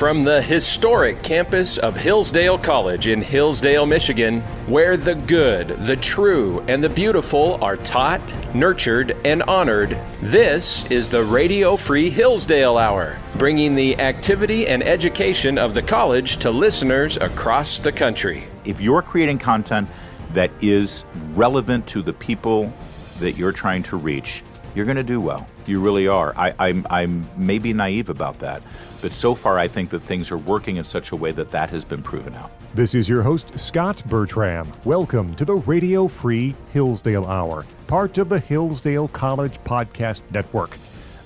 from the historic campus of Hillsdale College in Hillsdale, Michigan, where the good, the true, and the beautiful are taught, nurtured, and honored. This is the Radio Free Hillsdale Hour, bringing the activity and education of the college to listeners across the country. If you're creating content that is relevant to the people that you're trying to reach, you're going to do well. You really are. I'm maybe naive about that, but so far I think that things are working in such a way that that has been proven out. This is your host, Scot Bertram. Welcome to the Radio Free Hillsdale Hour, part of the Hillsdale College Podcast Network.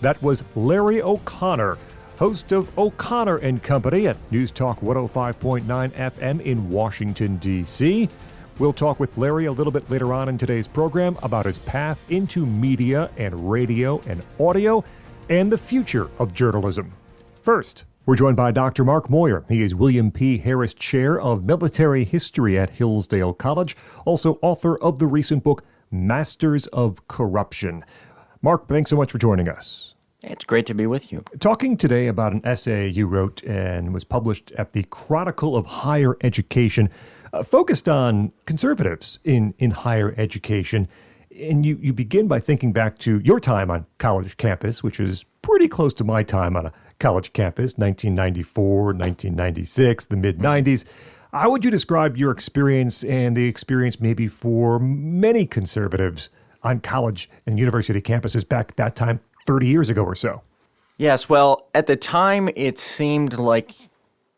That was Larry O'Connor, host of O'Connor and Company at News Talk 105.9 FM in Washington, D.C. We'll talk with Larry a little bit later on in today's program about his path into media and radio and audio and the future of journalism. First, we're joined by Dr. Mark Moyar. He is William P. Harris Chair of Military History at Hillsdale College, also author of the recent book, Masters of Corruption. Mark, thanks so much for joining us. It's great to be with you. Talking today about an essay you wrote and was published at the Chronicle of Higher Education, focused on conservatives in higher education. And you begin by thinking back to your time on college campus, which is pretty close to my time on a college campus, 1994, 1996, the mid-90s. How would you describe your experience and the experience maybe for many conservatives on college and university campuses back at that time, 30 years ago or so? Yes, well, at the time, it seemed like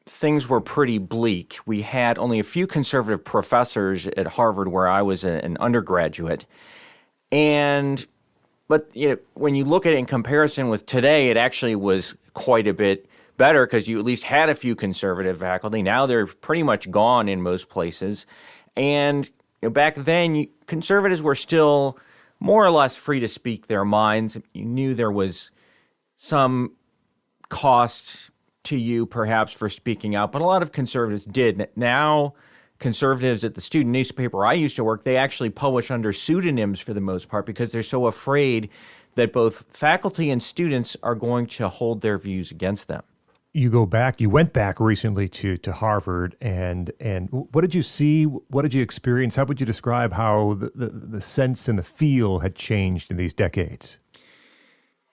things were pretty bleak. We had only a few conservative professors at Harvard where I was an undergraduate. But when you look at it in comparison with today, it actually was quite a bit better because you at least had a few conservative faculty. Now they're pretty much gone in most places. And back then, conservatives were still more or less free to speak their minds. You knew there was some cost to you perhaps for speaking out, but a lot of conservatives did. Now, conservatives at the student newspaper I used to work, they actually publish under pseudonyms for the most part because they're so afraid that both faculty and students are going to hold their views against them. You went back recently to Harvard, and what did you see? What did you experience? How would you describe how the sense and the feel had changed in these decades?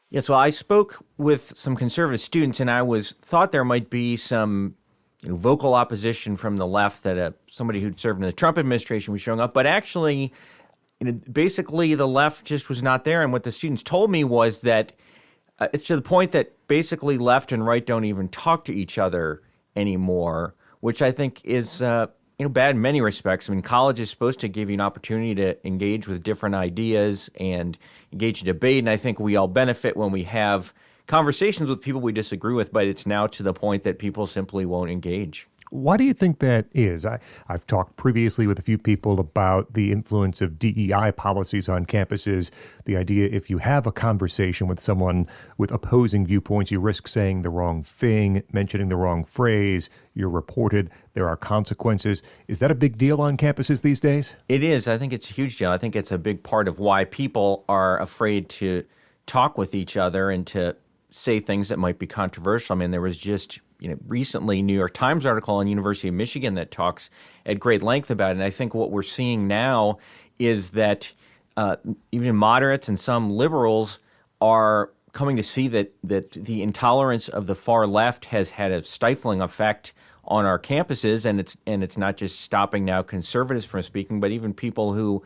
Yes, well, I spoke with some conservative students, and I thought there might be some vocal opposition from the left that somebody who'd served in the Trump administration was showing up. But actually, basically, the left just was not there. And what the students told me was that it's to the point that basically left and right don't even talk to each other anymore, which I think is bad in many respects. I mean, college is supposed to give you an opportunity to engage with different ideas and engage in debate, and I think we all benefit when we have conversations with people we disagree with, but it's now to the point that people simply won't engage. Why do you think that is? I've talked previously with a few people about the influence of DEI policies on campuses. The idea if you have a conversation with someone with opposing viewpoints, you risk saying the wrong thing, mentioning the wrong phrase, you're reported, there are consequences. Is that a big deal on campuses these days? It is. I think it's a huge deal. I think it's a big part of why people are afraid to talk with each other and to say things that might be controversial. I mean, there was just recently New York Times article on University of Michigan that talks at great length about it. And I think what we're seeing now is that even moderates and some liberals are coming to see that the intolerance of the far left has had a stifling effect on our campuses, and it's not just stopping now conservatives from speaking, but even people who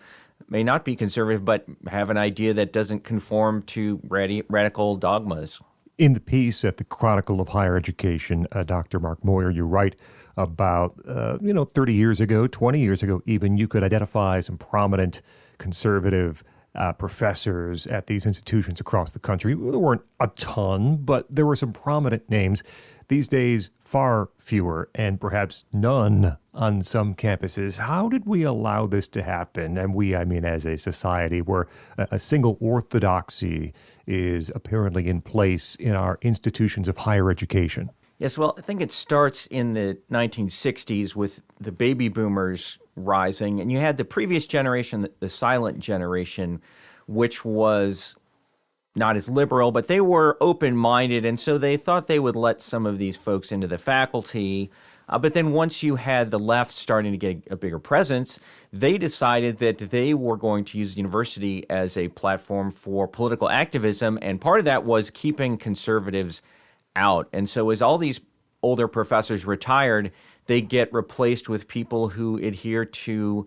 may not be conservative but have an idea that doesn't conform to radical dogmas. In the piece at the Chronicle of Higher Education, Dr. Mark Moyar, you write about, 30 years ago, 20 years ago even, you could identify some prominent conservative professors at these institutions across the country. There weren't a ton, but there were some prominent names. These days, far fewer and perhaps none on some campuses. How did we allow this to happen? And I mean as a society where a single orthodoxy is apparently in place in our institutions of higher education. Yes, well, I think it starts in the 1960s with the baby boomers rising, and you had the previous generation, the silent generation, which was not as liberal, but they were open-minded, and so they thought they would let some of these folks into the faculty. But then once you had the left starting to get a bigger presence, they decided that they were going to use the university as a platform for political activism, and part of that was keeping conservatives out. And so as all these older professors retired, they get replaced with people who adhere to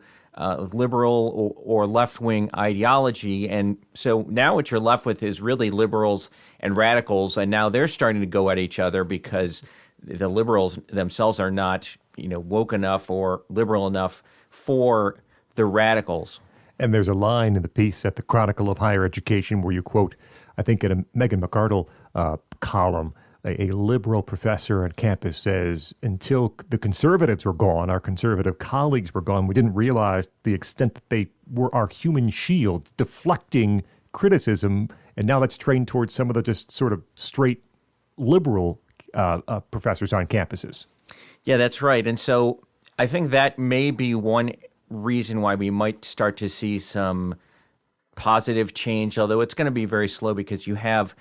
liberal or left-wing ideology. And so now what you're left with is really liberals and radicals, and now they're starting to go at each other because the liberals themselves are not, woke enough or liberal enough for the radicals. And there's a line in the piece at the Chronicle of Higher Education where you quote, I think in a Megan McArdle column, a liberal professor on campus says, until the conservatives were gone, our conservative colleagues were gone, we didn't realize the extent that they were our human shield, deflecting criticism. And now that's trained towards some of the just sort of straight liberal professors on campuses. Yeah, that's right. And so I think that may be one reason why we might start to see some positive change, although it's going to be very slow because you have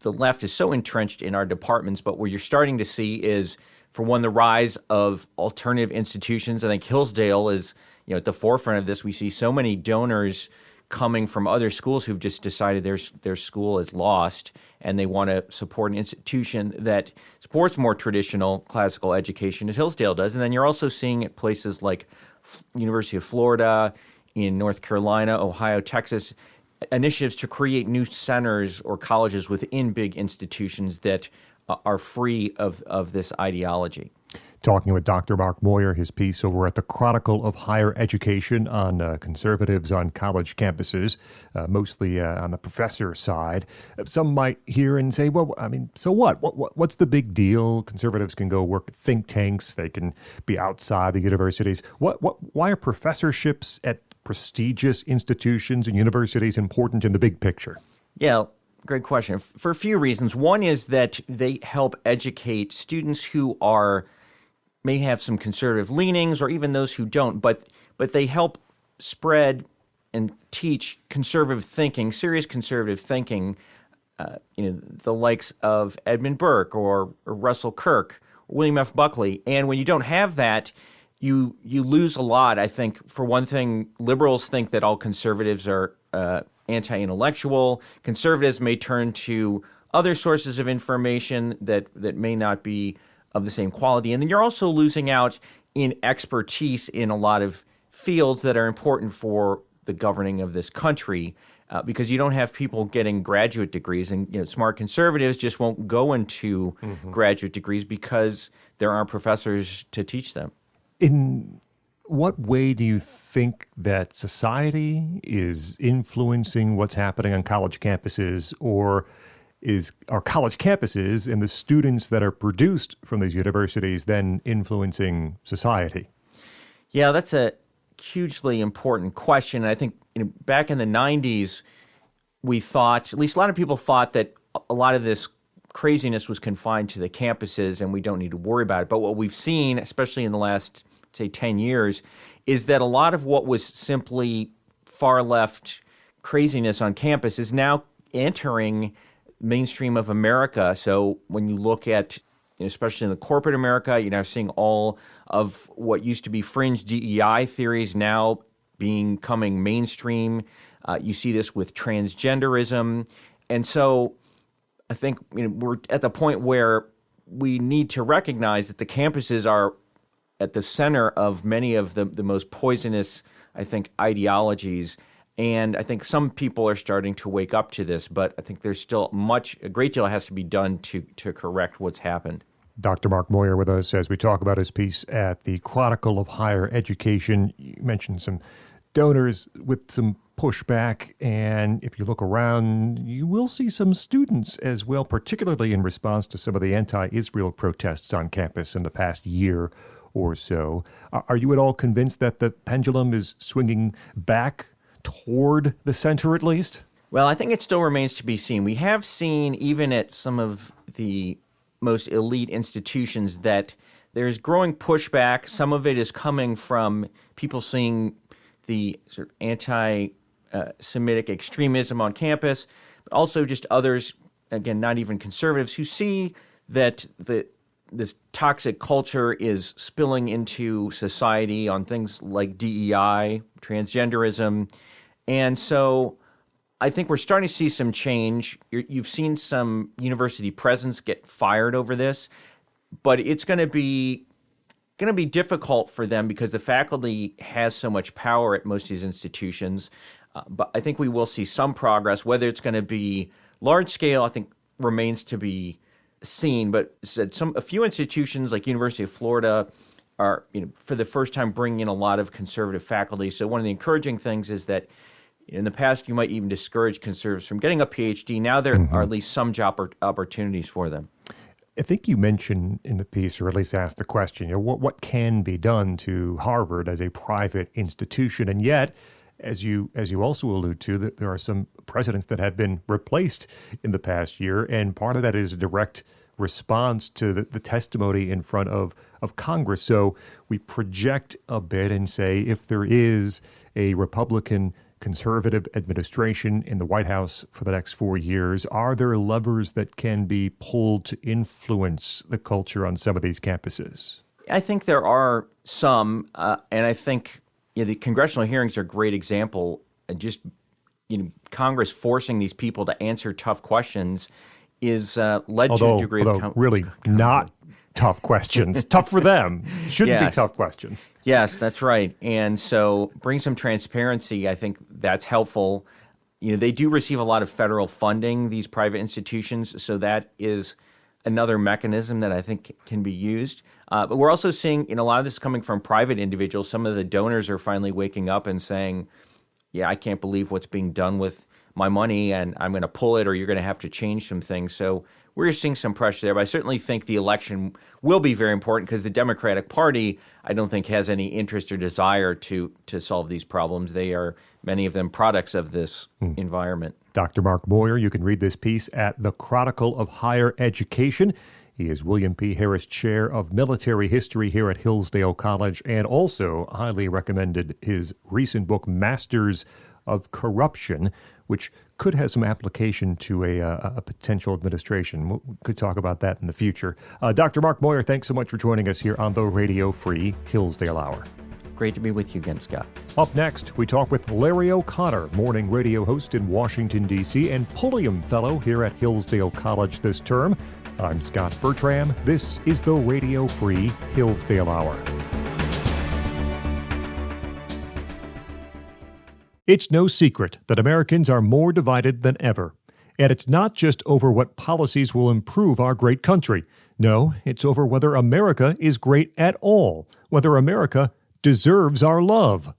the left is so entrenched in our departments. But what you're starting to see is, for one, the rise of alternative institutions. I think Hillsdale is at the forefront of this. We see so many donors coming from other schools who've just decided their school is lost and they want to support an institution that supports more traditional classical education as Hillsdale does. And then you're also seeing at places like University of Florida, in North Carolina, Ohio, Texas, initiatives to create new centers or colleges within big institutions that are free of this ideology. Talking with Dr. Mark Moyar, his piece over at the Chronicle of Higher Education on conservatives on college campuses, mostly on the professor side. Some might hear and say, well, I mean, so what? What's the big deal? Conservatives can go work at think tanks. They can be outside the universities. Why are professorships at prestigious institutions and universities important in the big picture? Yeah, great question. For a few reasons. One is that they help educate students who may have some conservative leanings, or even those who don't, but they help spread and teach conservative thinking, serious conservative thinking, the likes of Edmund Burke or Russell Kirk, or William F. Buckley. And when you don't have that, you lose a lot. I think, for one thing, liberals think that all conservatives are anti-intellectual. Conservatives may turn to other sources of information that may not be of the same quality. And then you're also losing out in expertise in a lot of fields that are important for the governing of this country, because you don't have people getting graduate degrees. And smart conservatives just won't go into graduate degrees because there aren't professors to teach them. In what way do you think that society is influencing what's happening on college campuses, or are college campuses and the students that are produced from these universities then influencing society? Yeah, that's a hugely important question. And I think back in the 90s, we thought, at least a lot of people thought, that a lot of this craziness was confined to the campuses and we don't need to worry about it. But what we've seen, especially in the last, say, 10 years, is that a lot of what was simply far left craziness on campus is now entering mainstream of America. So when you look at, especially in the corporate America, you're now seeing all of what used to be fringe DEI theories now becoming mainstream. You see this with transgenderism. And so I think we're at the point where we need to recognize that the campuses are at the center of many of the most poisonous, I think, ideologies. And I think some people are starting to wake up to this, but I think there's still a great deal has to be done to correct what's happened. Dr. Mark Moyar with us as we talk about his piece at the Chronicle of Higher Education. You mentioned some donors with some pushback, and if you look around, you will see some students as well, particularly in response to some of the anti-Israel protests on campus in the past year or so. Are you at all convinced that the pendulum is swinging back toward the center, at least? Well, I think it still remains to be seen. We have seen, even at some of the most elite institutions, that there's growing pushback. Some of it is coming from people seeing the sort of Semitic extremism on campus, but also just others, again, not even conservatives, who see that this toxic culture is spilling into society on things like DEI, transgenderism. And so I think we're starting to see some change. You've seen some university presidents get fired over this, but it's going to be difficult for them because the faculty has so much power at most of these institutions. But I think we will see some progress. Whether it's going to be large scale, I think remains to be seen. But a few institutions like University of Florida are, for the first time bringing in a lot of conservative faculty. So one of the encouraging things is that in the past, you might even discourage conservatives from getting a PhD. Now there are at least some job opportunities for them. I think you mentioned in the piece, or at least asked the question, what can be done to Harvard as a private institution? And yet, as you also allude to, that there are some presidents that have been replaced in the past year, and part of that is a direct response to the testimony in front of Congress. So we project a bit and say, if there is a Republican conservative administration in the White House for the next 4 years, are there levers that can be pulled to influence the culture on some of these campuses? I think there are some, and I think the congressional hearings are a great example. Just Congress forcing these people to answer tough questions is led to a degree of really not tough questions. Tough for them. Shouldn't be tough questions. Yes, that's right. And so bring some transparency. I think that's helpful. They do receive a lot of federal funding, these private institutions, so that is another mechanism that I think can be used. But we're also seeing, a lot of this coming from private individuals. Some of the donors are finally waking up and saying, I can't believe what's being done with my money, and I'm going to pull it, or you're going to have to change some things. So we're seeing some pressure there, but I certainly think the election will be very important because the Democratic Party, I don't think, has any interest or desire to solve these problems. They are, many of them, products of this environment. Dr. Mark Moyar, you can read this piece at the Chronicle of Higher Education. He is William P. Harris Chair of Military History here at Hillsdale College, and also highly recommended his recent book, Masters of Corruption, which could have some application to a potential administration. We could talk about that in the future. Dr. Mark Moyar, thanks so much for joining us here on the Radio Free Hillsdale Hour. Great to be with you again, Scott. Up next, we talk with Larry O'Connor, morning radio host in Washington, D.C., and Pulliam Fellow here at Hillsdale College this term. I'm Scot Bertram. This is the Radio Free Hillsdale Hour. It's no secret that Americans are more divided than ever. And it's not just over what policies will improve our great country. No, it's over whether America is great at all, whether America deserves our love.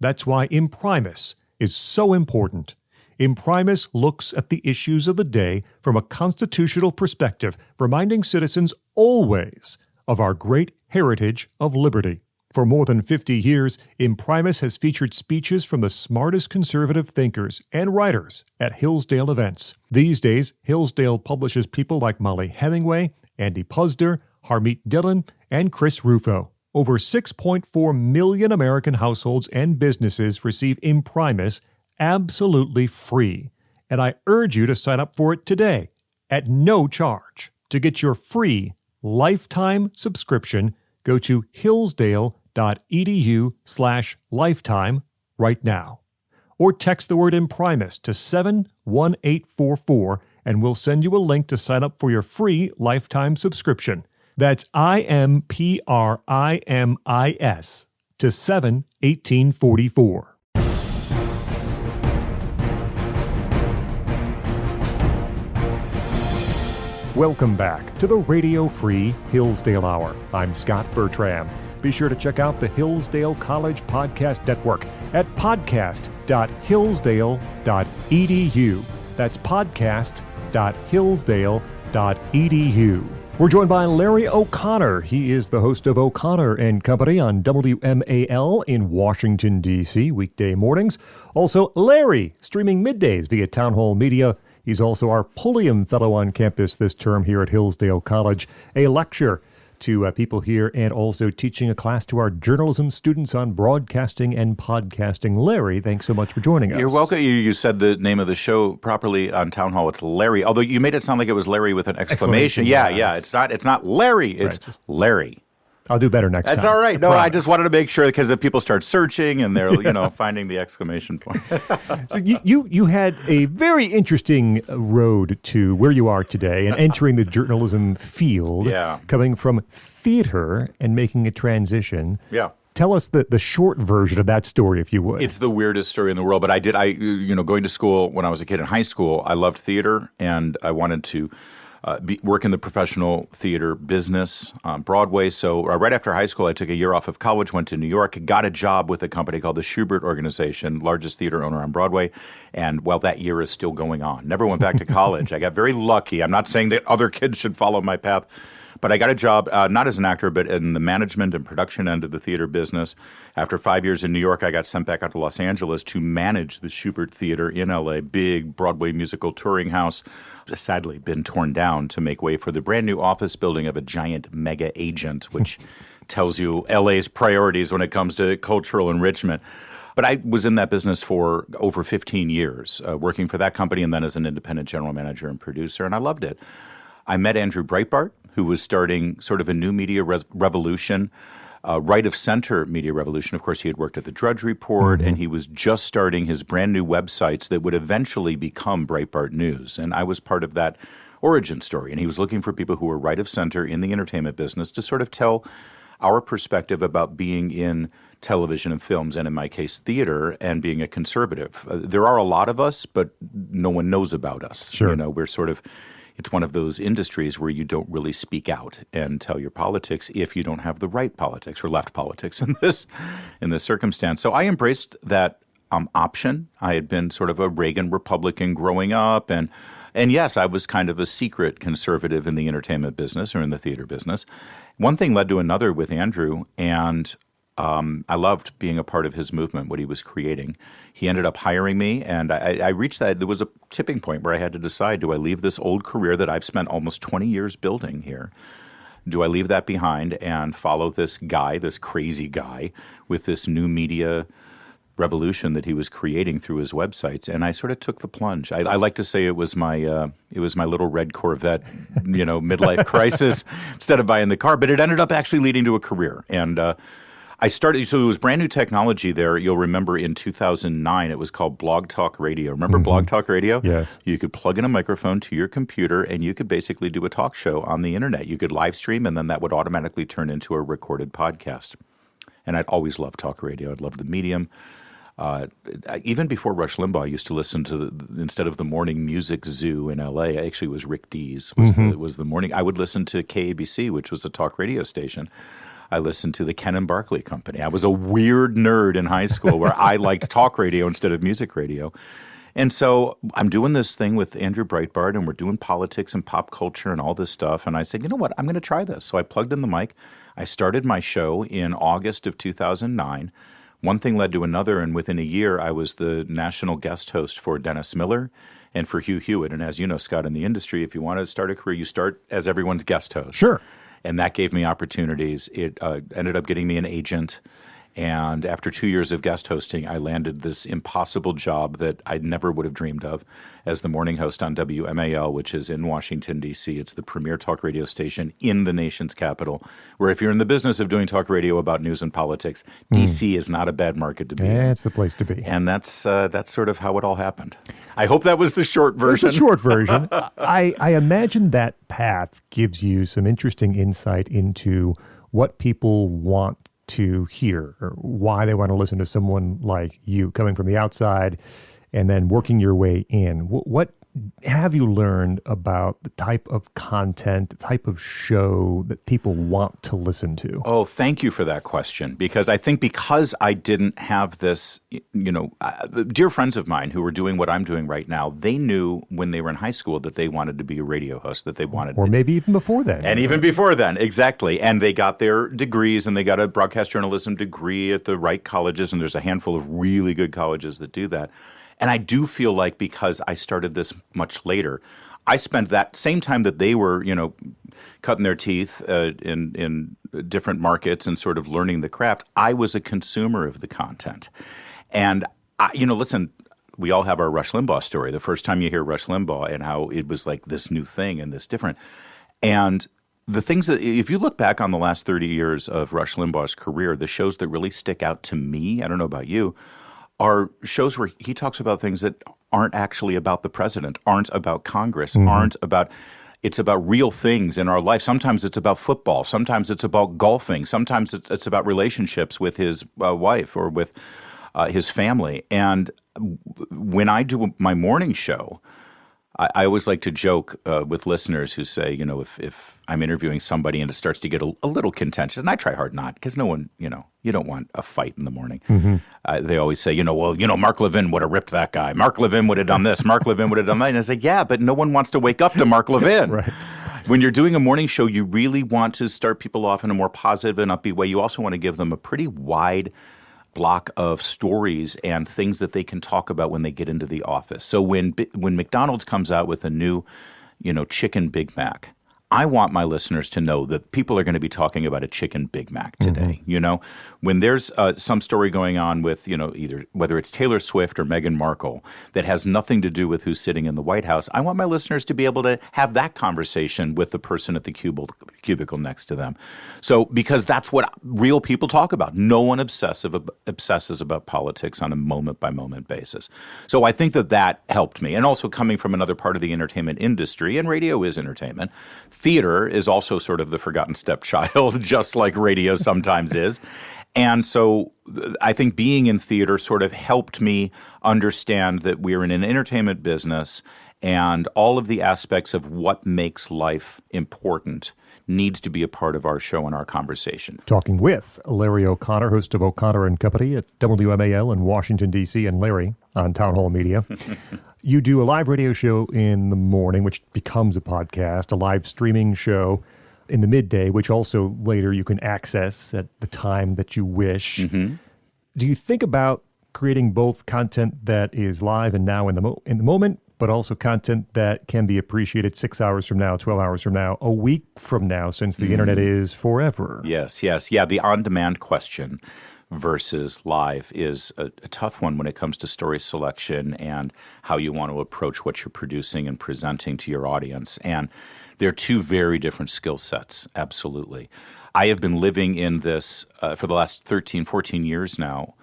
That's why Imprimis is so important. Imprimis looks at the issues of the day from a constitutional perspective, reminding citizens always of our great heritage of liberty. For more than 50 years, Imprimis has featured speeches from the smartest conservative thinkers and writers at Hillsdale events. These days, Hillsdale publishes people like Molly Hemingway, Andy Puzder, Harmeet Dillon, and Chris Rufo. Over 6.4 million American households and businesses receive Imprimis absolutely free. And I urge you to sign up for it today at no charge. To get your free lifetime subscription, go to hillsdale.edu/lifetime right now. Or text the word Imprimis to 71844 and we'll send you a link to sign up for your free lifetime subscription. That's IMPRIMIS to 71844. Welcome back to the Radio Free Hillsdale Hour. I'm Scot Bertram. Be sure to check out the Hillsdale College Podcast Network at podcast.hillsdale.edu. That's podcast.hillsdale.edu. We're joined by Larry O'Connor. He is the host of O'Connor and Company on WMAL in Washington, D.C., weekday mornings. Also, Larry, streaming middays via Town Hall Media. He's also our Pulliam Fellow on campus this term here at Hillsdale College, a lecturer to people here and also teaching a class to our journalism students on broadcasting and podcasting. Larry, thanks so much for joining us. You're welcome. You said the name of the show properly on Town Hall. It's Larry, although you made it sound like it was Larry with an exclamation. Yeah. It's not Larry. It's Larry. I'll do better next time. That's all right. No, I just wanted to make sure because if people start searching and they're, finding the exclamation point. So you had a very interesting road to where you are today and entering the journalism field, coming from theater and making a transition. Yeah. Tell us the short version of that story, if you would. It's the weirdest story in the world, but going to school when I was a kid in high school, I loved theater and I wanted to work in the professional theater business, Broadway. So right after high school, I took a year off of college, went to New York, got a job with a company called the Schubert Organization, largest theater owner on Broadway. And that year is still going on. Never went back to college. I got very lucky. I'm not saying that other kids should follow my path. But I got a job, not as an actor, but in the management and production end of the theater business. After 5 years in New York, I got sent back out to Los Angeles to manage the Schubert Theater in L.A., big Broadway musical touring house. Sadly, been torn down to make way for the brand new office building of a giant mega agent, which tells you L.A.'s priorities when it comes to cultural enrichment. But I was in that business for over 15 years, working for that company and then as an independent general manager and producer, and I loved it. I met Andrew Breitbart, who was starting sort of a new media revolution, right-of-center media revolution. Of course, he had worked at the Drudge Report, and he was just starting his brand new websites that would eventually become Breitbart News. And I was part of that origin story. And he was looking for people who were right-of-center in the entertainment business to sort of tell our perspective about being in television and films, and in my case, theater, and being a conservative. There are a lot of us, but no one knows about us. Sure. We're sort of... It's one of those industries where you don't really speak out and tell your politics if you don't have the right politics or left politics in this circumstance. So I embraced that option. I had been sort of a Reagan Republican growing up, and yes, I was kind of a secret conservative in the entertainment business or in the theater business. One thing led to another with Andrew, and I loved being a part of his movement, what he was creating. He ended up hiring me, and I reached that. There was a tipping point where I had to decide, do I leave this old career that I've spent almost 20 years building here? Do I leave that behind and follow this guy, this crazy guy, with this new media revolution that he was creating through his websites? And I sort of took the plunge. I like to say it was my little red Corvette, midlife crisis instead of buying the car. But it ended up actually leading to a career. And I started, so it was brand new technology there. You'll remember in 2009, it was called Blog Talk Radio. Remember Blog Talk Radio? Yes. You could plug in a microphone to your computer and you could basically do a talk show on the internet. You could live stream and then that would automatically turn into a recorded podcast. And I'd always loved talk radio. I'd loved the medium. Even before Rush Limbaugh, I used to listen to, instead of the morning music zoo in L.A., actually it was Rick Dees was the morning. I would listen to KABC, which was a talk radio station. I listened to the Ken and Barkley Company. I was a weird nerd in high school where I liked talk radio instead of music radio. And so I'm doing this thing with Andrew Breitbart, and we're doing politics and pop culture and all this stuff. And I said, you know what, I'm going to try this. So I plugged in the mic. I started my show in August of 2009. One thing led to another, and within a year, I was the national guest host for Dennis Miller and for Hugh Hewitt. And as you know, Scott, in the industry, if you want to start a career, you start as everyone's guest host. Sure. And that gave me opportunities. It ended up getting me an agent. And after 2 years of guest hosting, I landed this impossible job that I never would have dreamed of as the morning host on WMAL, which is in Washington, D.C. It's the premier talk radio station in the nation's capital, where if you're in the business of doing talk radio about news and politics, D.C. is not a bad market to be in. It's the place to be. And that's sort of how it all happened. I hope that was the short version. It's the short version. I imagine that path gives you some interesting insight into what people want to hear or why they want to listen to someone like you coming from the outside and then working your way in. What have you learned about the type of content, the type of show that people want to listen to? Oh, thank you for that question, because I think because I didn't have this, dear friends of mine who were doing what I'm doing right now, they knew when they were in high school that they wanted to be a radio host, that they wanted or maybe even before then. And even before then, exactly. And they got their degrees, and they got a broadcast journalism degree at the right colleges, and there's a handful of really good colleges that do that. And I do feel like because I started this much later, I spent that same time that they were, cutting their teeth in different markets and sort of learning the craft. I was a consumer of the content. And, listen, we all have our Rush Limbaugh story. The first time you hear Rush Limbaugh and how it was like this new thing and this different. And the things that, if you look back on the last 30 years of Rush Limbaugh's career, the shows that really stick out to me, I don't know about you, are shows where he talks about things that aren't actually about the president, aren't about Congress, it's about real things in our life. Sometimes it's about football. Sometimes it's about golfing. Sometimes it's about relationships with his wife or with his family. And when I do my morning show, I always like to joke with listeners who say, if I'm interviewing somebody and it starts to get a little contentious, and I try hard not, because no one, you don't want a fight in the morning. They always say, Mark Levin would have ripped that guy. Mark Levin would have done this. Mark Levin would have done that. And I say, yeah, but no one wants to wake up to Mark Levin. Right. When you're doing a morning show, you really want to start people off in a more positive and upbeat way. You also want to give them a pretty wide block of stories and things that they can talk about when they get into the office. So when McDonald's comes out with a new, chicken Big Mac, I want my listeners to know that people are going to be talking about a chicken Big Mac today. When there's some story going on with, either whether it's Taylor Swift or Meghan Markle that has nothing to do with who's sitting in the White House, I want my listeners to be able to have that conversation with the person at the cubicle next to them. So because that's what real people talk about. No one obsesses about politics on a moment-by-moment basis. So I think that helped me. And also coming from another part of the entertainment industry, and radio is entertainment, theater is also sort of the forgotten stepchild, just like radio sometimes is. And so I think being in theater sort of helped me understand that we're in an entertainment business and all of the aspects of what makes life important needs to be a part of our show and our conversation. Talking with Larry O'Connor, host of O'Connor & Company at WMAL in Washington, D.C., and Larry on Town Hall Media. You do a live radio show in the morning, which becomes a podcast, a live streaming show in the midday, which also later you can access at the time that you wish. Do you think about creating both content that is live and now in the moment, but also content that can be appreciated 6 hours from now, 12 hours from now, a week from now, since the internet is forever? Yes. Yeah, the on-demand question versus live is a tough one when it comes to story selection and how you want to approach what you're producing and presenting to your audience. And they're two very different skill sets, absolutely. I have been living in this for the last 13, 14 years now.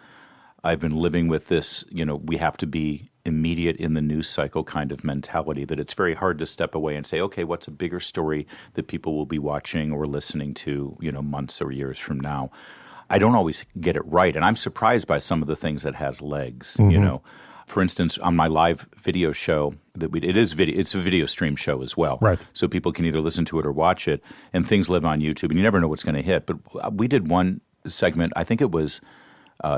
I've been living with this, we have to be immediate in the news cycle kind of mentality, that it's very hard to step away and say, okay, what's a bigger story that people will be watching or listening to, months or years from now? I don't always get it right, and I'm surprised by some of the things that has legs. For instance, on my live video show, it's a video stream show as well. Right. So people can either listen to it or watch it, and things live on YouTube, and you never know what's going to hit. But we did one segment, I think it was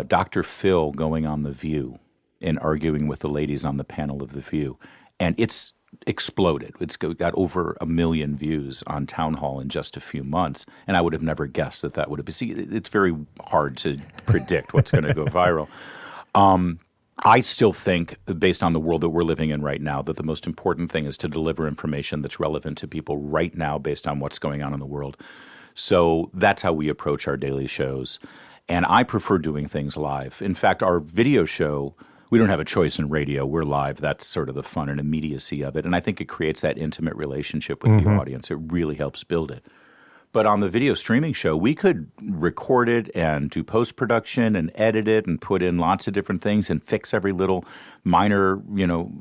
Dr. Phil going on The View and arguing with the ladies on the panel of The View, and it's exploded. It's got over 1 million views on Town Hall in just a few months, and I would have never guessed that would have been. See, it's very hard to predict what's going to go viral. I still think, based on the world that we're living in right now, that the most important thing is to deliver information that's relevant to people right now based on what's going on in the world. So that's how we approach our daily shows. And I prefer doing things live. In fact, our video show, we don't have a choice in radio. We're live. That's sort of the fun and immediacy of it. And I think it creates that intimate relationship with the audience. It really helps build it. But on the video streaming show, we could record it and do post-production and edit it and put in lots of different things and fix every little minor,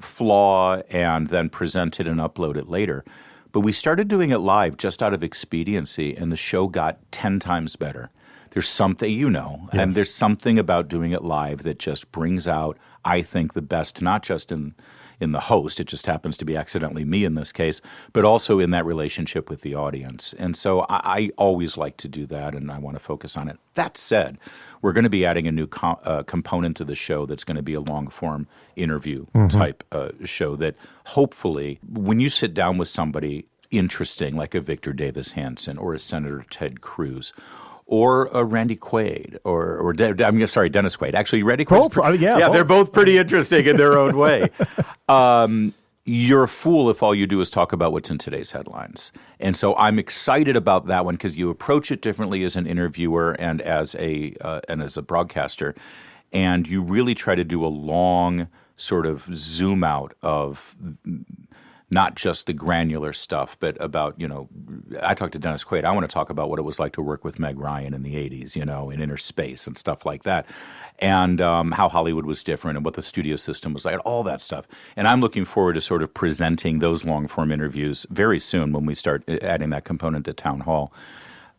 flaw and then present it and upload it later. But we started doing it live just out of expediency, and the show got 10 times better. There's something, and there's something about doing it live that just brings out, I think, the best, not just in the host, it just happens to be accidentally me in this case, but also in that relationship with the audience. And so I always like to do that, and I want to focus on it. That said, we're going to be adding a new component to the show that's going to be a long-form interview type show that hopefully, when you sit down with somebody interesting like a Victor Davis Hanson or a Senator Ted Cruz or Randy Quaid, Dennis Quaid. Actually, Randy Quaid. Both, both. They're both pretty interesting in their own way. You're a fool if all you do is talk about what's in today's headlines. And so I'm excited about that one because you approach it differently as an interviewer and as a broadcaster, and you really try to do a long sort of zoom out of not just the granular stuff, but about, I talked to Dennis Quaid. I want to talk about what it was like to work with Meg Ryan in the 80s, in Inner Space and stuff like that, and how Hollywood was different and what the studio system was like, all that stuff. And I'm looking forward to sort of presenting those long-form interviews very soon when we start adding that component to Town Hall,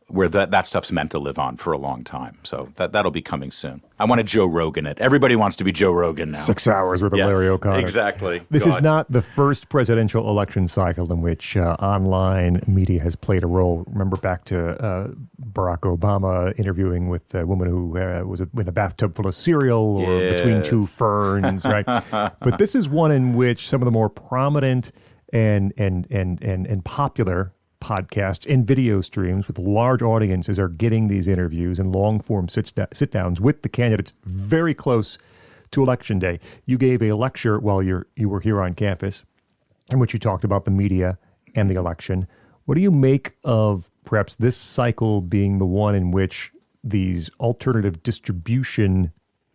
where that stuff's meant to live on for a long time. So that'll be coming soon. I want to Joe Rogan it. Everybody wants to be Joe Rogan now. 6 hours with Larry O'Connor. Exactly. This is not the first presidential election cycle in which online media has played a role. Remember back to Barack Obama interviewing with a woman who was in a bathtub full of cereal or between two ferns, right? But this is one in which some of the more prominent and popular podcasts and video streams with large audiences are getting these interviews and long-form sit-downs with the candidates very close to Election Day. You gave a lecture while you were here on campus in which you talked about the media and the election. What do you make of perhaps this cycle being the one in which these alternative distribution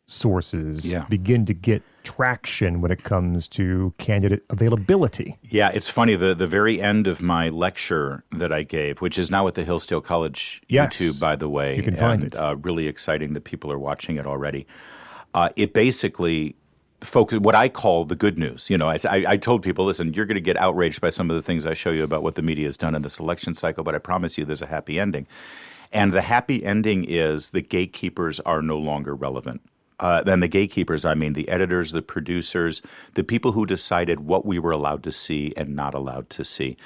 sources begin to get traction when it comes to candidate availability? Yeah, it's funny. The very end of my lecture that I gave, which is now at the Hillsdale College YouTube, by the way. You can find it. Really exciting that people are watching it already. It basically focused what I call the good news. I told people, listen, you're going to get outraged by some of the things I show you about what the media has done in this election cycle, but I promise you there's a happy ending. And the happy ending is the gatekeepers are no longer relevant. Then the gatekeepers, I mean the editors, the producers, the people who decided what we were allowed to see and not allowed to see,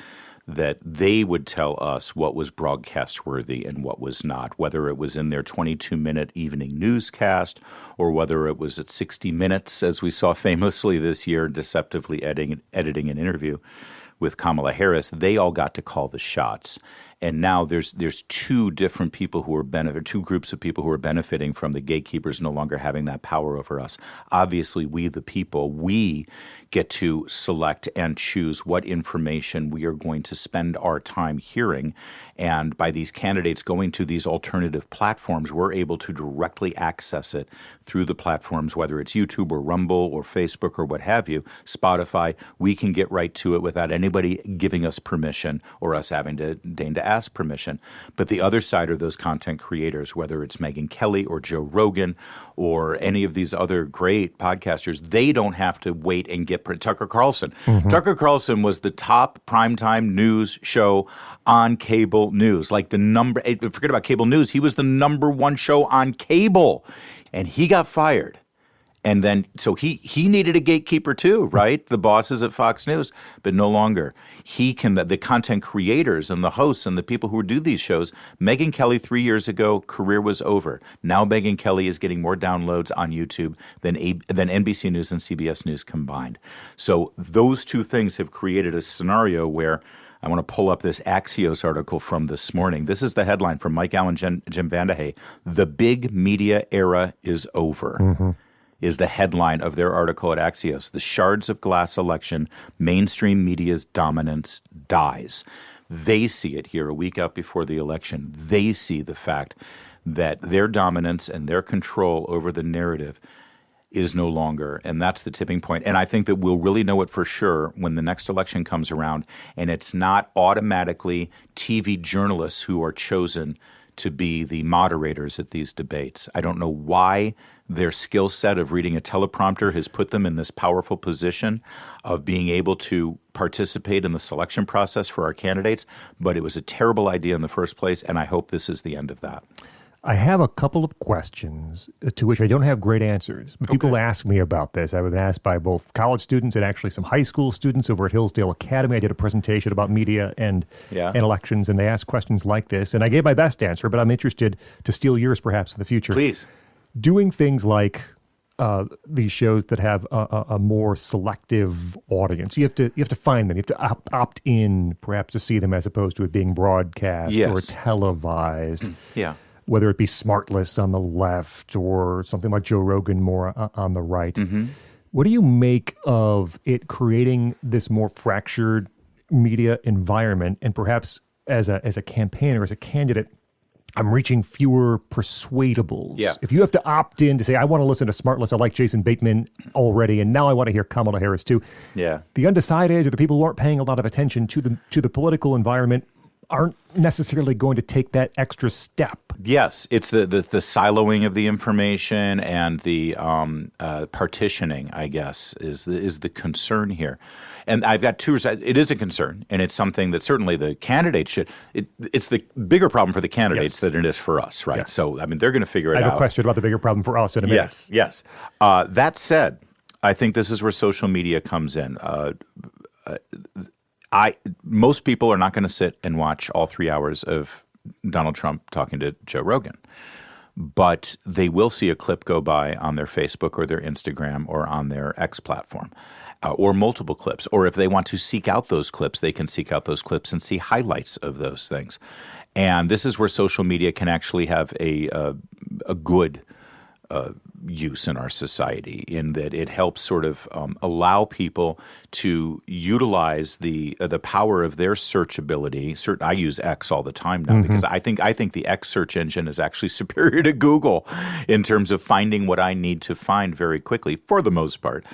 that they would tell us what was broadcast worthy and what was not, whether it was in their 22-minute evening newscast or whether it was at 60 Minutes, as we saw famously this year, deceptively editing an interview with Kamala Harris. They all got to call the shots. And now there's two different people who are two groups of people who are benefiting from the gatekeepers no longer having that power over us. Obviously, we the people, we get to select and choose what information we are going to spend our time hearing. And by these candidates going to these alternative platforms, we're able to directly access it through the platforms, whether it's YouTube or Rumble or Facebook or what have you, Spotify. We can get right to it without anybody giving us permission or us having to deign to ask permission. But the other side are those content creators, whether it's Megyn Kelly or Joe Rogan or any of these other great podcasters. They don't have to wait and get Tucker Carlson. Mm-hmm. Tucker Carlson was the top primetime news show on cable news. Forget about cable news. He was the number one show on cable, and he got fired. And then, so he needed a gatekeeper too, right? The bosses at Fox News, but no longer. The content creators and the hosts and the people who do these shows, Megyn Kelly 3 years ago, career was over. Now Megyn Kelly is getting more downloads on YouTube than NBC News and CBS News combined. So those two things have created a scenario where I want to pull up this Axios article from this morning. This is the headline from Mike Allen, Jim Vandehey. The big media era is over. Mm-hmm. Is the headline of their article at Axios. The shards of glass election, mainstream media's dominance dies. They see it here a week out before the election. They see the fact that their dominance and their control over the narrative is no longer, and that's the tipping point. And I think that we'll really know it for sure when the next election comes around, and it's not automatically TV journalists who are chosen to be the moderators at these debates. I don't know why their skill set of reading a teleprompter has put them in this powerful position of being able to participate in the selection process for our candidates, but it was a terrible idea in the first place, and I hope this is the end of that. I have a couple of questions to which I don't have great answers. But people ask me about this. I was asked by both college students and actually some high school students over at Hillsdale Academy. I did a presentation about media and elections, and they asked questions like this. And I gave my best answer, but I'm interested to steal yours perhaps in the future. Please. Doing things like these shows that have a more selective audience. You have to find them. You have to opt in perhaps to see them as opposed to it being broadcast or televised. Yeah. whether it be Smartless on the left or something like Joe Rogan more on the right. What do you make of it creating this more fractured media environment, and perhaps as a campaigner, as a candidate, I'm reaching fewer persuadables. Yeah. If you have to opt in to say, I want to listen to Smartless, I like Jason Bateman already, and now I want to hear Kamala Harris too. Yeah. The undecided or the people who aren't paying a lot of attention to the political environment aren't necessarily going to take that extra step. Yes, it's the siloing of the information and the partitioning, I guess, is the concern here. And I've got two. It is a concern, and it's something that certainly the candidates should. It's the bigger problem for the candidates than it is for us, right? Yes. So, I mean, they're going to figure it out. I have a question about the bigger problem for us in a minute. Yes. That said, I think this is where social media comes in. Most people are not going to sit and watch all 3 hours of Donald Trump talking to Joe Rogan, but they will see a clip go by on their Facebook or their Instagram or on their X platform, or multiple clips. Or if they want to seek out those clips, they can seek out those clips and see highlights of those things. And this is where social media can actually have a good use in our society, in that it helps sort of allow people to utilize the power of their search ability. I use X all the time now because I think the X search engine is actually superior to Google in terms of finding what I need to find very quickly for the most part.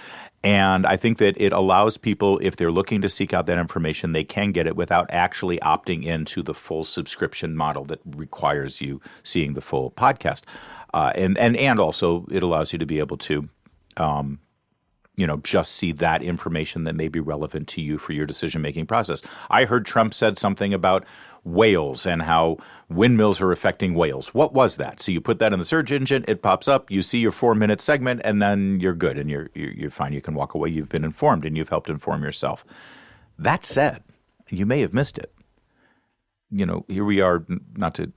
And I think that it allows people, if they're looking to seek out that information, they can get it without actually opting into the full subscription model that requires you seeing the full podcast. And also it allows you to be able to, just see that information that may be relevant to you for your decision-making process. I heard Trump said something about whales and how windmills are affecting whales. What was that? So you put that in the search engine, it pops up, you see your 4-minute segment, and then you're good and you're fine. You can walk away. You've been informed and you've helped inform yourself. That said, you may have missed it. Here we are, not to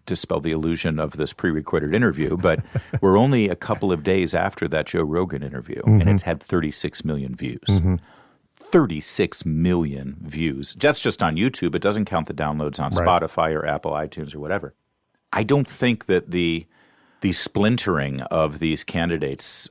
dispel the illusion of this pre-recorded interview, but we're only a couple of days after that Joe Rogan interview, and it's had 36 million views. 36 million views. That's just on YouTube. It doesn't count the downloads on Spotify or Apple iTunes or whatever. I don't think that the splintering of these candidates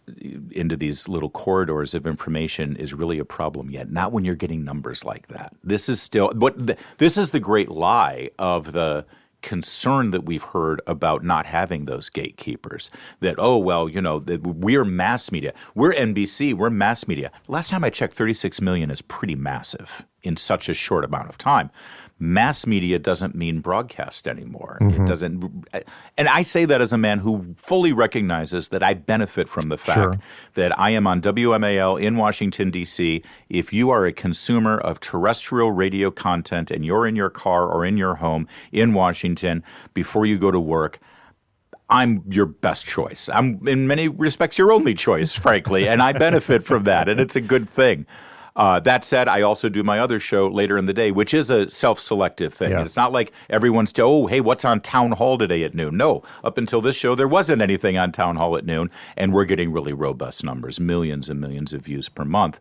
into these little corridors of information is really a problem yet. Not when you're getting numbers like that. This is the great lie of the concern that we've heard about not having those gatekeepers, that, that we're mass media. We're NBC, we're mass media. Last time I checked, 36 million is pretty massive in such a short amount of time. Mass media doesn't mean broadcast anymore. It doesn't. And I say that as a man who fully recognizes that I benefit from the fact that I am on WMAL in Washington, D.C. If you are a consumer of terrestrial radio content and you're in your car or in your home in Washington before you go to work, I'm your best choice. I'm, in many respects, your only choice, frankly, and I benefit from that, and it's a good thing. That said, I also do my other show later in the day, which is a self-selective thing. Yeah. It's not like everyone's, hey, what's on Town Hall today at noon? No, up until this show, there wasn't anything on Town Hall at noon, and we're getting really robust numbers, millions and millions of views per month.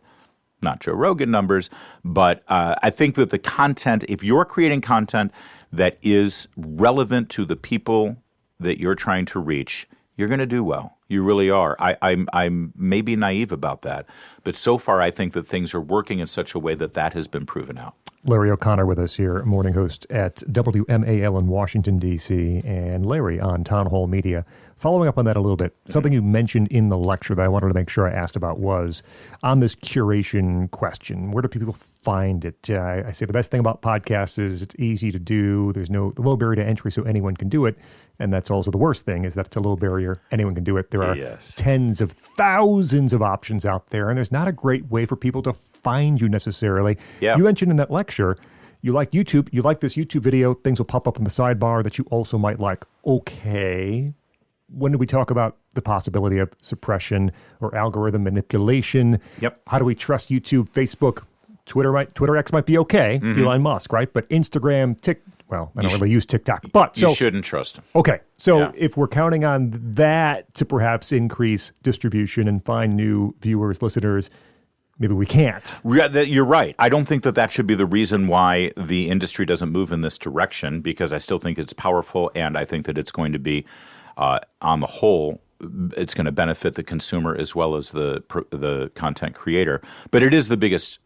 Not Joe Rogan numbers, but I think that the content, if you're creating content that is relevant to the people that you're trying to reach, you're going to do well. You really are. I'm maybe naive about that, but so far I think that things are working in such a way that has been proven out. Larry O'Connor with us here, morning host at WMAL in Washington, D.C., and Larry on Town Hall Media. Following up on that a little bit, something you mentioned in the lecture that I wanted to make sure I asked about was on this curation question. Where do people find it? I say the best thing about podcasts is it's easy to do. There's no low barrier to entry, so anyone can do it. And that's also the worst thing, is that it's a low barrier. Anyone can do it. There are tens of thousands of options out there, and there's not a great way for people to find you necessarily. Yeah. You mentioned in that lecture, you like YouTube, you like this YouTube video, things will pop up in the sidebar that you also might like. Okay. When do we talk about the possibility of suppression or algorithm manipulation? Yep. How do we trust YouTube, Facebook, Twitter X might be okay, Elon Musk, right? But Instagram, I don't really use TikTok. But you shouldn't trust them. Okay. So if we're counting on that to perhaps increase distribution and find new viewers, listeners, maybe we can't. You're right. I don't think that should be the reason why the industry doesn't move in this direction, because I still think it's powerful, and I think that it's going to be, on the whole, it's going to benefit the consumer as well as the content creator. But it is the biggest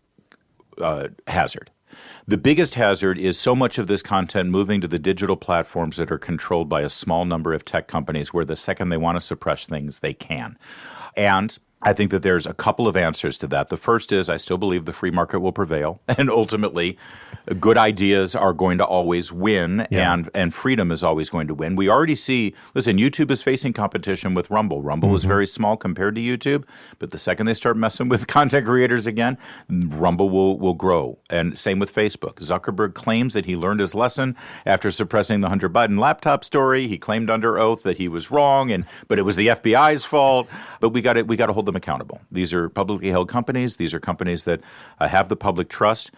hazard. The biggest hazard is so much of this content moving to the digital platforms that are controlled by a small number of tech companies, where the second they want to suppress things, they can. And I think that there's a couple of answers to that. The first is, I still believe the free market will prevail, and ultimately good ideas are going to always win, and freedom is always going to win. We already see, listen, YouTube is facing competition with Rumble. Rumble is very small compared to YouTube, but the second they start messing with content creators again, Rumble will grow. And same with Facebook. Zuckerberg claims that he learned his lesson after suppressing the Hunter Biden laptop story. He claimed under oath that he was wrong, but it was the FBI's fault. But we got to hold them accountable. These are publicly held companies. These are companies that have the public trust.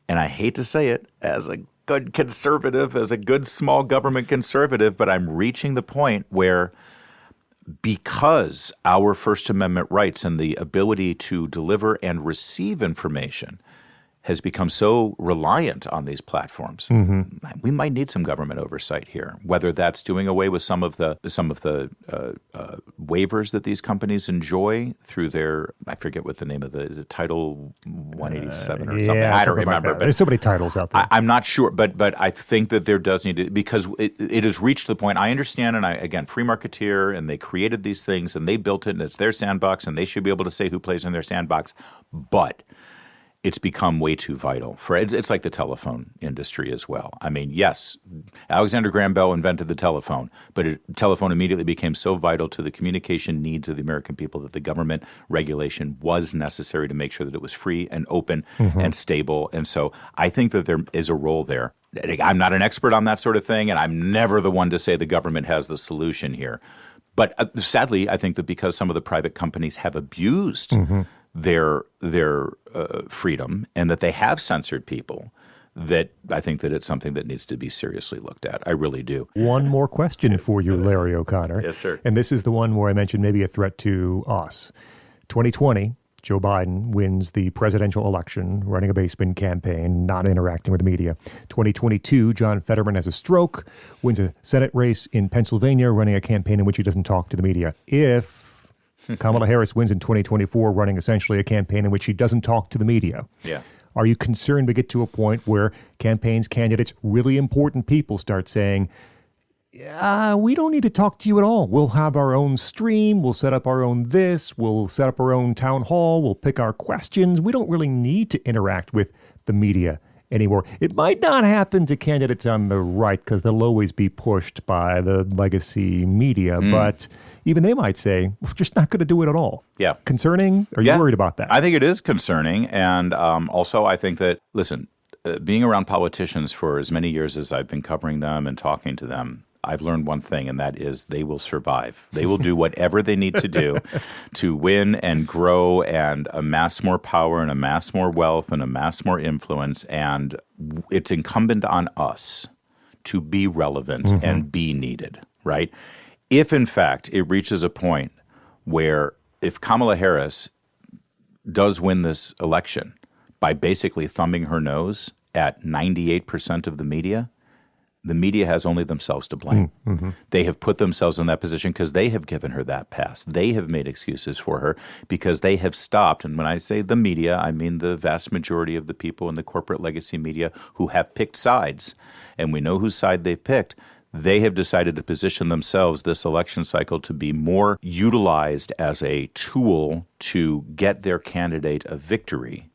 And I hate to say it as a good conservative, as a good small government conservative, but I'm reaching the point where, because our First Amendment rights and the ability to deliver and receive information has become so reliant on these platforms, we might need some government oversight here. Whether that's doing away with some of the waivers that these companies enjoy through their, I forget what the name of is it Title 187 or something? I don't remember. But there's so many titles out there. I'm not sure, but I think that there does need to, because it has reached the point. I understand, and again, free marketeer, and they created these things and they built it, and it's their sandbox, and they should be able to say who plays in their sandbox, but it's become way too vital. It's like the telephone industry as well. I mean, yes, Alexander Graham Bell invented the telephone, but telephone immediately became so vital to the communication needs of the American people that the government regulation was necessary to make sure that it was free and open and stable. And so I think that there is a role there. I'm not an expert on that sort of thing, and I'm never the one to say the government has the solution here. But sadly, I think that because some of the private companies have abused their freedom, and that they have censored people, that I think that it's something that needs to be seriously looked at. I really do. One more question for you, Larry O'Connor. Yes, sir. And this is the one where I mentioned maybe a threat to us. 2020, Joe Biden wins the presidential election, running a basement campaign, not interacting with the media. 2022, John Fetterman has a stroke, wins a Senate race in Pennsylvania, running a campaign in which he doesn't talk to the media. If Kamala Harris wins in 2024, running essentially a campaign in which she doesn't talk to the media. Yeah. Are you concerned we get to a point where campaigns, candidates, really important people start saying, we don't need to talk to you at all. We'll have our own stream. We'll set up our own this. We'll set up our own town hall. We'll pick our questions. We don't really need to interact with the media anymore. It might not happen to candidates on the right because they'll always be pushed by the legacy media, but even they might say, we're just not going to do it at all. Yeah. Concerning? Are you worried about that? I think it is concerning. And also I think that, listen, being around politicians for as many years as I've been covering them and talking to them, I've learned one thing, and that is they will survive. They will do whatever they need to do to win and grow and amass more power and amass more wealth and amass more influence. And it's incumbent on us to be relevant and be needed, right? If, in fact, it reaches a point where if Kamala Harris does win this election by basically thumbing her nose at 98% of the media has only themselves to blame. They have put themselves in that position because they have given her that pass. They have made excuses for her because they have stopped. And when I say the media, I mean the vast majority of the people in the corporate legacy media who have picked sides. And we know whose side they've picked. They have decided to position themselves this election cycle to be more utilized as a tool to get their candidate a victory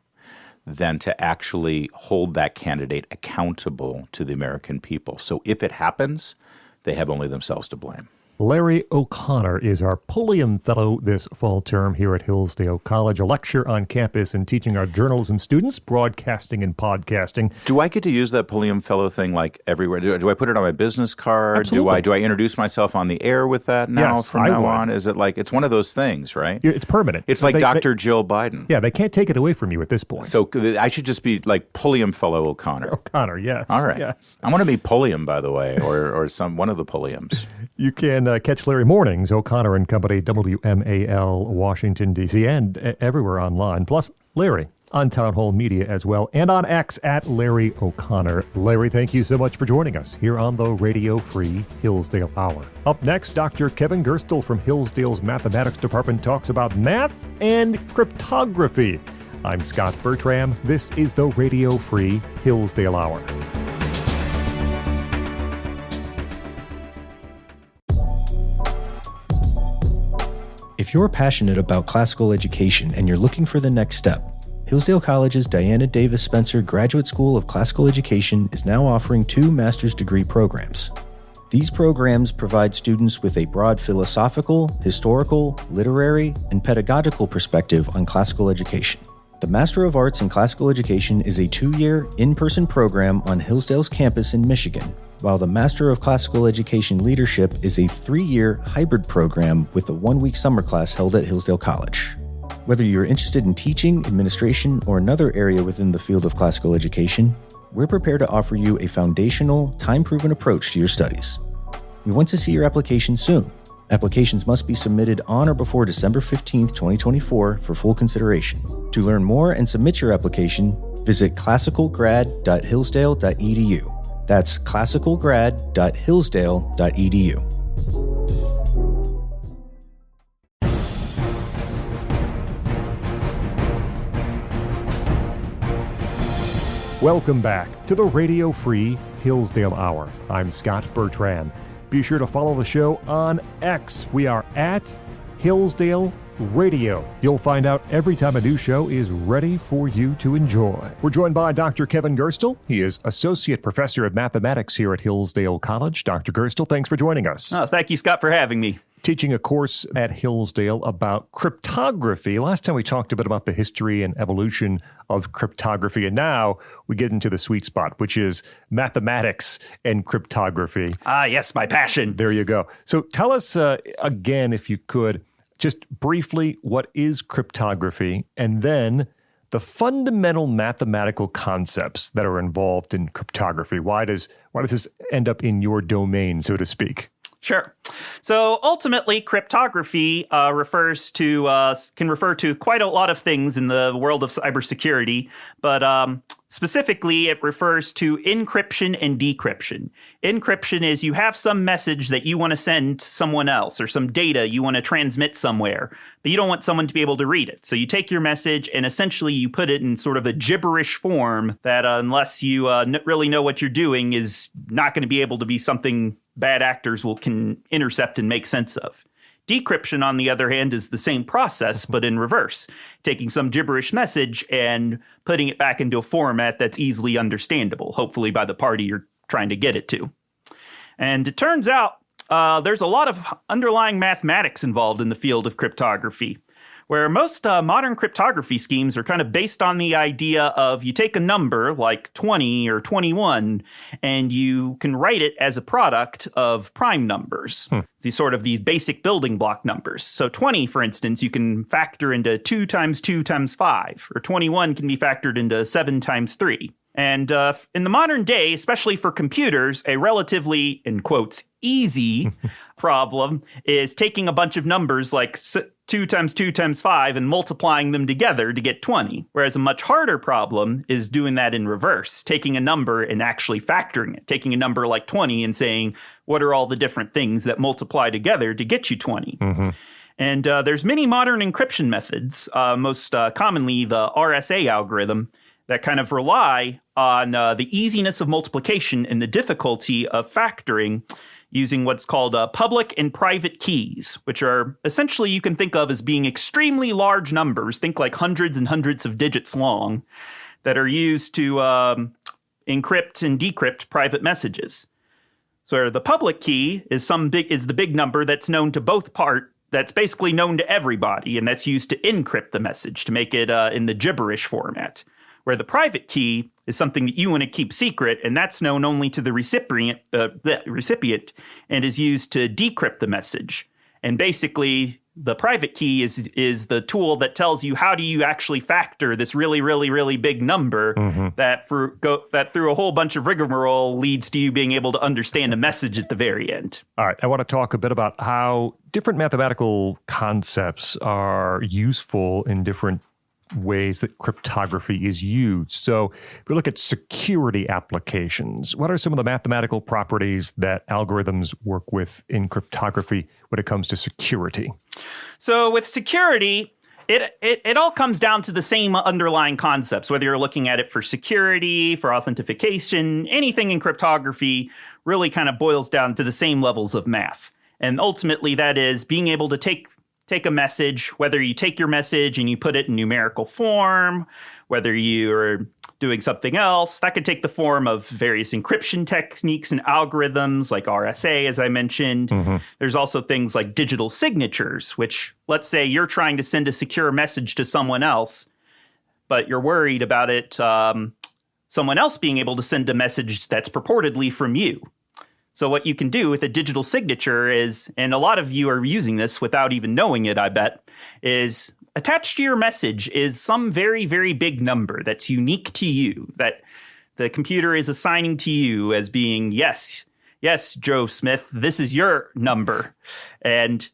than to actually hold that candidate accountable to the American people. So if it happens, they have only themselves to blame. Larry O'Connor is our Pulliam Fellow this fall term here at Hillsdale College, a lecturer on campus and teaching our journalism students broadcasting and podcasting. Do I get to use that Pulliam Fellow thing like everywhere? Do I put it on my business card? Absolutely. Do I introduce myself on the air with that now Yes, from I now would. on? Is it like, it's one of those things, right? It's permanent. It's like Dr. Jill Biden. Yeah, they can't take it away from you at this point. So I should just be like Pulliam Fellow O'Connor. O'Connor, yes. All right. Yes. I want to be Pulliam, by the way, or one of the Pulliams. You can catch Larry mornings, O'Connor and Company, WMAL, Washington, D.C., and everywhere online. Plus, Larry on Town Hall Media as well, and on X at Larry O'Connor. Larry, thank you so much for joining us here on the Radio Free Hillsdale Hour. Up next, Dr. Kevin Gerstle from Hillsdale's Mathematics Department talks about math and cryptography. I'm Scot Bertram. This is the Radio Free Hillsdale Hour. If you're passionate about classical education and you're looking for the next step, Hillsdale College's Diana Davis Spencer Graduate School of Classical Education is now offering 2 master's degree programs. These programs provide students with a broad philosophical, historical, literary, and pedagogical perspective on classical education. The Master of Arts in Classical Education is a 2-year, in-person program on Hillsdale's campus in Michigan, while the Master of Classical Education Leadership is a 3-year hybrid program with a 1-week summer class held at Hillsdale College. Whether you're interested in teaching, administration, or another area within the field of classical education, we're prepared to offer you a foundational, time-proven approach to your studies. We want to see your application soon. Applications must be submitted on or before December 15, 2024 for full consideration. To learn more and submit your application, visit classicalgrad.hillsdale.edu. That's classicalgrad.hillsdale.edu. Welcome back to the Radio Free Hillsdale Hour. I'm Scot Bertram. Be sure to follow the show on X. We are at Hillsdale Radio. You'll find out every time a new show is ready for you to enjoy. We're joined by Dr. Kevin Gerstle. He is Associate Professor of Mathematics here at Hillsdale College. Dr. Gerstle, thanks for joining us. Oh, thank you, Scott, for having me. Teaching a course at Hillsdale about cryptography. Last time we talked a bit about the history and evolution of cryptography, and now we get into the sweet spot, which is mathematics and cryptography. Ah, yes, my passion. There you go. So tell us again, if you could, just briefly, what is cryptography, and then the fundamental mathematical concepts that are involved in cryptography. Why does this end up in your domain, so to speak? Sure. So ultimately, cryptography can refer to quite a lot of things in the world of cybersecurity, but specifically, it refers to encryption and decryption. Encryption is you have some message that you want to send to someone else or some data you want to transmit somewhere, but you don't want someone to be able to read it. So you take your message and essentially you put it in sort of a gibberish form that unless you really know what you're doing is not going to be able to be something bad actors can intercept and make sense of. Decryption, on the other hand, is the same process, but in reverse, taking some gibberish message and putting it back into a format that's easily understandable, hopefully by the party you're trying to get it to. And it turns out there's a lot of underlying mathematics involved in the field of cryptography, where most modern cryptography schemes are kind of based on the idea of you take a number like 20 or 21 and you can write it as a product of prime numbers, these basic building block numbers. So 20, for instance, you can factor into 2 times 2 times 5, or 21 can be factored into 7 times 3. And in the modern day, especially for computers, a relatively, in quotes, easy problem is taking a bunch of numbers like 2 times 2 times 5 and multiplying them together to get 20. Whereas a much harder problem is doing that in reverse, taking a number and actually factoring it, taking a number like 20 and saying, what are all the different things that multiply together to get you 20? Mm-hmm. And there's many modern encryption methods, most commonly the RSA algorithm, that kind of rely on the easiness of multiplication and the difficulty of factoring using what's called public and private keys, which are essentially you can think of as being extremely large numbers, think like hundreds and hundreds of digits long, that are used to encrypt and decrypt private messages. So the public key is the big number that's known to both that's basically known to everybody, and that's used to encrypt the message to make it in the gibberish format. Where the private key is something that you want to keep secret, and that's known only to the recipient and is used to decrypt the message. And basically, the private key is the tool that tells you how do you actually factor this really, really, really big number that through a whole bunch of rigmarole leads to you being able to understand a message at the very end. All right, I want to talk a bit about how different mathematical concepts are useful in different ways that cryptography is used. So if we look at security applications, what are some of the mathematical properties that algorithms work with in cryptography when it comes to security? So with security, it all comes down to the same underlying concepts, whether you're looking at it for security, for authentication, anything in cryptography really kind of boils down to the same levels of math. And ultimately, that is being able to take a message, whether you take your message and you put it in numerical form, whether you're doing something else, that could take the form of various encryption techniques and algorithms like RSA, as I mentioned. There's also things like digital signatures, which let's say you're trying to send a secure message to someone else, but you're worried about it, someone else being able to send a message that's purportedly from you. So what you can do with a digital signature is, and a lot of you are using this without even knowing it, I bet, is attached to your message is some very, very big number that's unique to you, that the computer is assigning to you as being, yes, Joe Smith, this is your number. And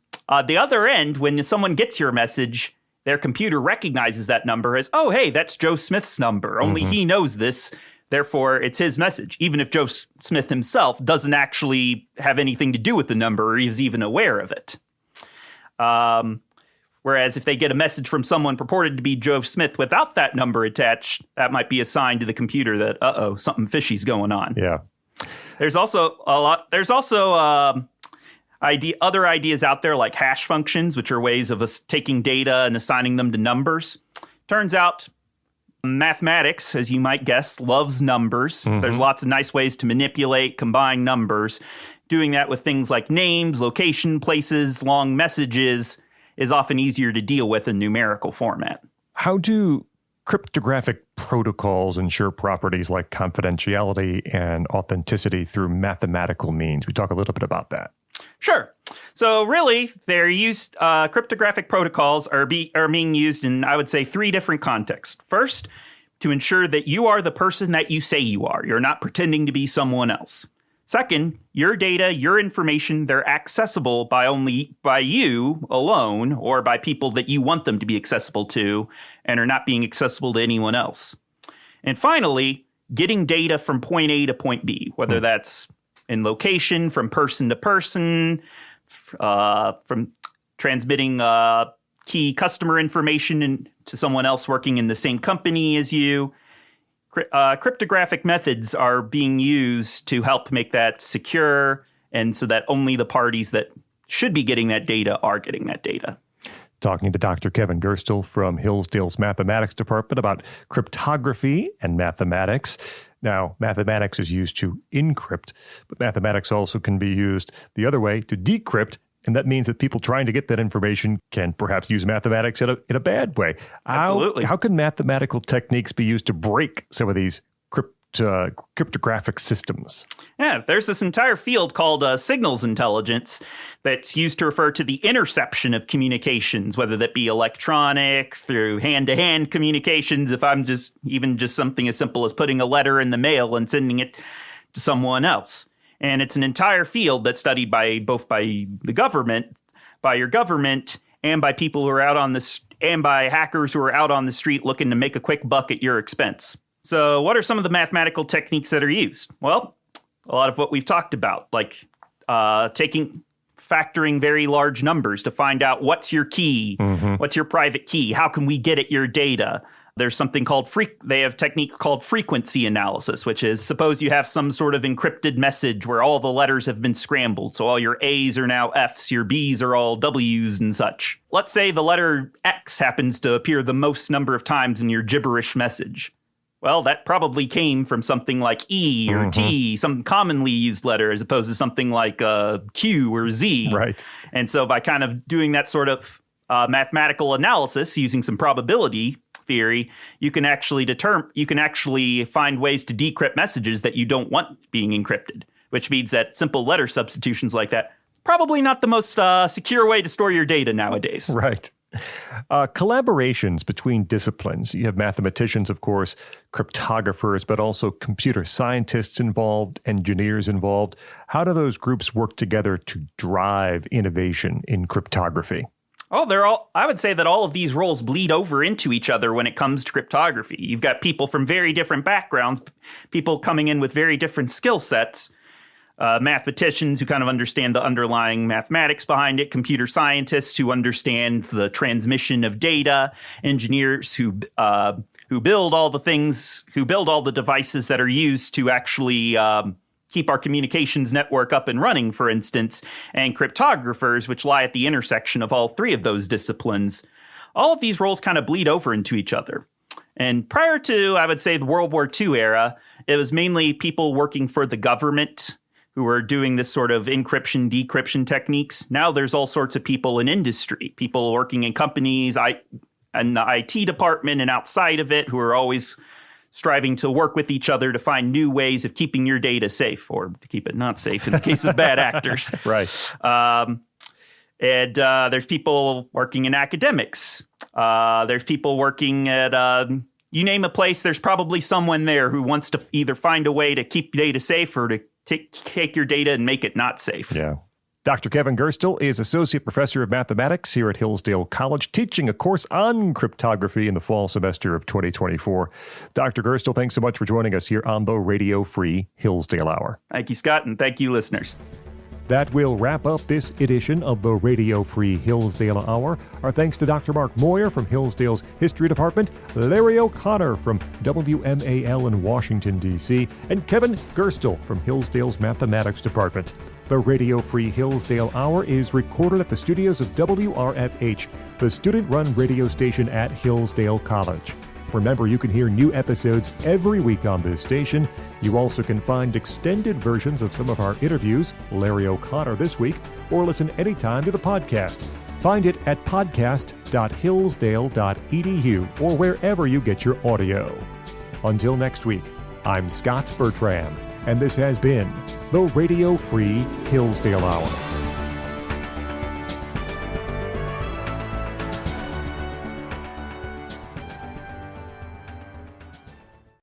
the other end, when someone gets your message, their computer recognizes that number as, oh, hey, that's Joe Smith's number. Only he knows this. Therefore, it's his message, even if Joe Smith himself doesn't actually have anything to do with the number or is even aware of it. Whereas if they get a message from someone purported to be Joe Smith without that number attached, that might be a sign to the computer that, something fishy's going on. Yeah. There's also other ideas out there like hash functions, which are ways of us taking data and assigning them to numbers. Turns out mathematics, as you might guess, loves numbers. There's lots of nice ways to manipulate, combine numbers. Doing that with things like names, location, places, long messages is often easier to deal with in numerical format. How do cryptographic protocols ensure properties like confidentiality and authenticity through mathematical means? We talk a little bit about that. Sure. So really, they're used. Cryptographic protocols are being used in, I would say, 3 different contexts. First, to ensure that you are the person that you say you are. You're not pretending to be someone else. Second, your data, your information, they're accessible by you alone or by people that you want them to be accessible to and are not being accessible to anyone else. And finally, getting data from point A to point B, whether that's in location, from person to person, from transmitting key customer information to someone else working in the same company as you. Cryptographic methods are being used to help make that secure, and so that only the parties that should be getting that data are getting that data. Talking to Dr. Kevin Gerstle from Hillsdale's Mathematics Department about cryptography and mathematics. Now, mathematics is used to encrypt, but mathematics also can be used the other way to decrypt, and that means that people trying to get that information can perhaps use mathematics in a bad way. Absolutely. How can mathematical techniques be used to break some of these cryptographic systems? Yeah, there's this entire field called signals intelligence that's used to refer to the interception of communications, whether that be electronic, through hand-to-hand communications, if I'm just something as simple as putting a letter in the mail and sending it to someone else. And it's an entire field that's studied both by the government, by your government, and by people who are out on and by hackers who are out on the street looking to make a quick buck at your expense. So what are some of the mathematical techniques that are used? Well, a lot of what we've talked about, like factoring very large numbers to find out what's your key, what's your private key, how can we get at your data? There's something called they have techniques called frequency analysis, which is suppose you have some sort of encrypted message where all the letters have been scrambled. So all your A's are now F's, your B's are all W's and such. Let's say the letter X happens to appear the most number of times in your gibberish message. Well, that probably came from something like E or T, some commonly used letter, as opposed to something like Q or Z. Right. And so by kind of doing that sort of mathematical analysis using some probability theory, you can actually find ways to decrypt messages that you don't want being encrypted, which means that simple letter substitutions like that probably not the most secure way to store your data nowadays. Right. Collaborations between disciplines. You have mathematicians, of course, cryptographers, but also computer scientists involved, engineers involved. How do those groups work together to drive innovation in cryptography? Oh, I would say that all of these roles bleed over into each other when it comes to cryptography. You've got people from very different backgrounds, people coming in with very different skill sets. Mathematicians who kind of understand the underlying mathematics behind it, computer scientists who understand the transmission of data, engineers who build all the things, who build all the devices that are used to actually keep our communications network up and running, for instance, and cryptographers, which lie at the intersection of all three of those disciplines. All of these roles kind of bleed over into each other. And prior to, I would say, the World War II era, it was mainly people working for the government who are doing this sort of encryption, decryption techniques. Now there's all sorts of people in industry, people working in companies, and the IT department and outside of it, who are always striving to work with each other to find new ways of keeping your data safe, or to keep it not safe in the case of bad actors. Right. And there's people working in academics. There's people working at, you name a place, there's probably someone there who wants to either find a way to keep data safe or to take your data and make it not safe. Yeah. Dr. Kevin Gerstle is Associate Professor of Mathematics here at Hillsdale College, teaching a course on cryptography in the fall semester of 2024. Dr. Gerstle, thanks so much for joining us here on the Radio Free Hillsdale Hour. Thank you, Scott, and thank you, listeners. That will wrap up this edition of the Radio Free Hillsdale Hour. Our thanks to Dr. Mark Moyar from Hillsdale's History Department, Larry O'Connor from WMAL in Washington, D.C., and Kevin Gerstle from Hillsdale's Mathematics Department. The Radio Free Hillsdale Hour is recorded at the studios of WRFH, the student-run radio station at Hillsdale College. Remember, you can hear new episodes every week on this station. You also can find extended versions of some of our interviews, Larry O'Connor this week, or listen anytime to the podcast. Find it at podcast.hillsdale.edu or wherever you get your audio. Until next week, I'm Scot Bertram, and this has been the Radio Free Hillsdale Hour.